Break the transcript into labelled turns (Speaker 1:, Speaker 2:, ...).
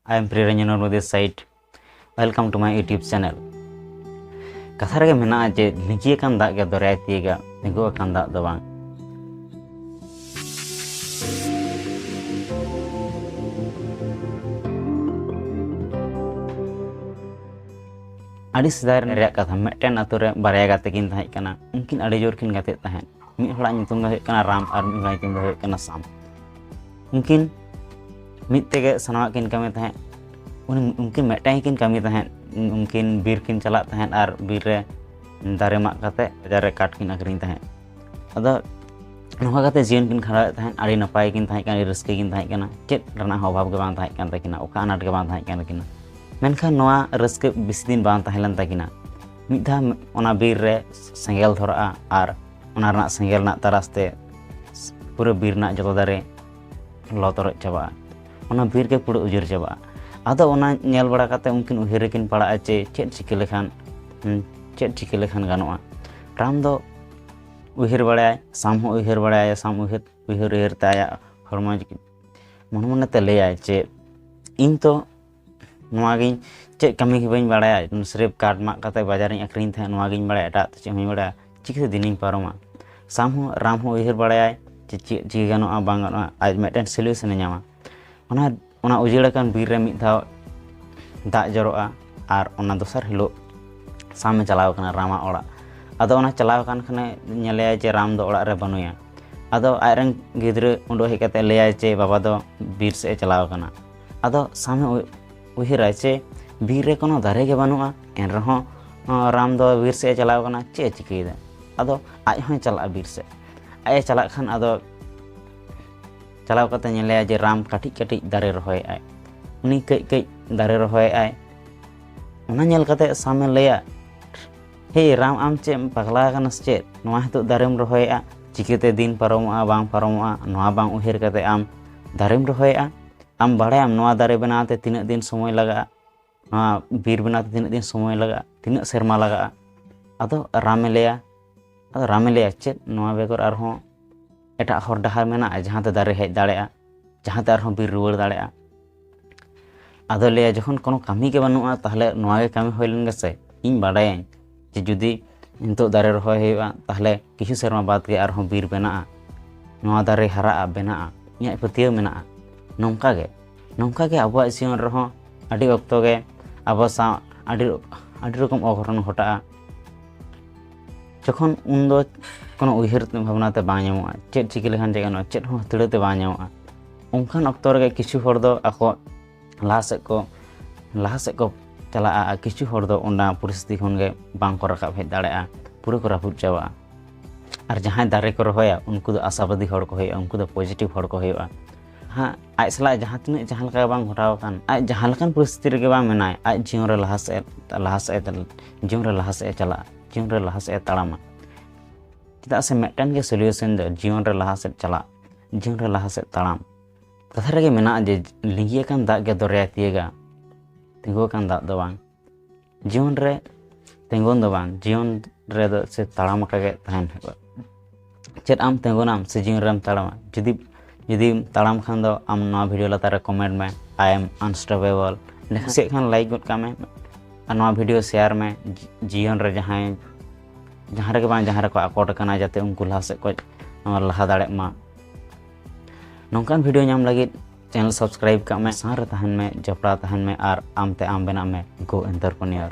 Speaker 1: I am Priyaranjan on this site. Welcome to my YouTube channel. Katha rege mena je lingi akan dak ge dorai tiga, nego akan dak do bang. Adi sedar reak katha meten ature baraya gate kin tahai kana, mungkin adi jor kin gate tahen. Mid hora nyutung ga kana Ram ar mid hora nyutung ga kana Sam. Mungkin mid tege sanawak kin kami tahen. Mungkin meten kin kami tahen. Mungkin bir kin chalak tahen ar bir re dare mak kate dare kat kin akring tahen. Ado noha kate jion kin khara tahen adi napai kin tahen kana raske kin tahen kana. Chet rana hobab ge bang tahen kan takina oka anat ge bang tahen kana kina. Menkan noa raske bisidin bang tahen takina. Mid dha ona bir re sengel thora ar ona rena sengel nak taraste pura bir nak joto dare lo torot chaba. Ona bir ke pura ujur chaba. Ado ona nyel bada kate mungkin uhir kin pada ace chet chiki lekhan ganoa. Ram do uhir bada Sam ho uhir bada Sam uhir taya horma mon mon te le ace into noa gin chet kami ki bain bada srep card mak kate bazar ing akring the noa gin bada eta che mi bada chiki dinin paroma. Sam ho Ram ho uhir bada chet ganoa bang ganoa aj meten solution nyama. Ona ujira kan bir re mid dhau dak joroa ar ona dosar hilo Sam chalaw kana Rama orak. Ado ona chalaw kan khane nyele je Ram do orak re banuya. Ado aireng gidre undo he kate le je baba do bir se chalaw kana. Ado Sam uhira che bir re kono dare ge banua en reho Ram do bir se chalaw kana che chiki da. Ado aj hon chala bir se. Ay chalak khan ado chalaw kate nyele je Ram katik dare rohoy ay. Uni kai dare rohoy ay. Ona nyel kate Sam leya hey Ram am che pagla kana che noa hitu darem rohoy a chikite din paromoa bang paromoa noa bang uhir kate am darem rohoy a am badayam noa dare benate tinak din somoy laga noa bir benate tinak din somoy laga tinak serma laga. Ado Ram leya che noa begor arho eta hor dahar mena jahan te dare hej daड़ेआ jahan te arho bir ruwar daड़ेआ. Ado leya jokhon kono kami ge banua tahle noa ge kami hoy len gese इन बाडायां जे जुदी इंतो दारे रहोय हुआ ताहले किछु सेरमा बाद के आरहों बीर बेना नोआ दारे हरा बेना इया पतियो मेना नोंका के आबो जीवन रहो आडी वक्तो के आबो सा आडी रकम अघटन घटा जखन उन दो कोनो उहिर भावना ते बां ᱧᱟᱢᱚᱜᱼᱟ चेत चिकि लेखान जेगानो चेत हो हतड़े ते बां ᱧᱟᱢᱚᱜᱼᱟ उनखान अक्तो रे किछु हर दो आको लाहा से को चला किछु हर दो ओना परिस्थिति खन गे बां को रकाब हेज दाड़ेआ पूरा को राफुट चाबा और जहां दारे को रहोया उनको दो आशावादी हर को होया उनको दो पॉजिटिव हर को होया हां आज सला जहां तिने जहां लका बां घटाव कान आज जहां लकान परिस्थिति रे बां मेनाय आज जीवन रे लाहा से जीवन रे लाहा से चला जीवन रे लाहा से ताड़ामा चेदा से मेटन के सॉल्यूशन दो जीवन रे लाहा से चला जीवन रे लाहा से ताड़ाम कथा रे मेना जे लिंगी कान दाग गे दरिया तियेगा तिंगो कान दाग दो बांग जीवन रे तेंगोन दो बांग जीवन रे दो से ताड़ाम का गे तहन है चेद आम तेंगोनाम से जीवन रेम ताड़ामा जुदी ताड़ाम खान दो आम नवा वीडियो लातारे कमेंट में आई एम अनस्टॉपेबल लेखा से खान लाइक गद का में और नवा वीडियो शेयर में जीवन रे जहां रे बांग जहां रे को आकोट कना जाते उनको लाहा से को लाहा दाड़े मा नौकान वीडियो नाम लगी चैनल सब्सक्राइब का में सार तहन में जपड़ा तहन में और आमते आम बना में गो एंटरप्रेन्योर।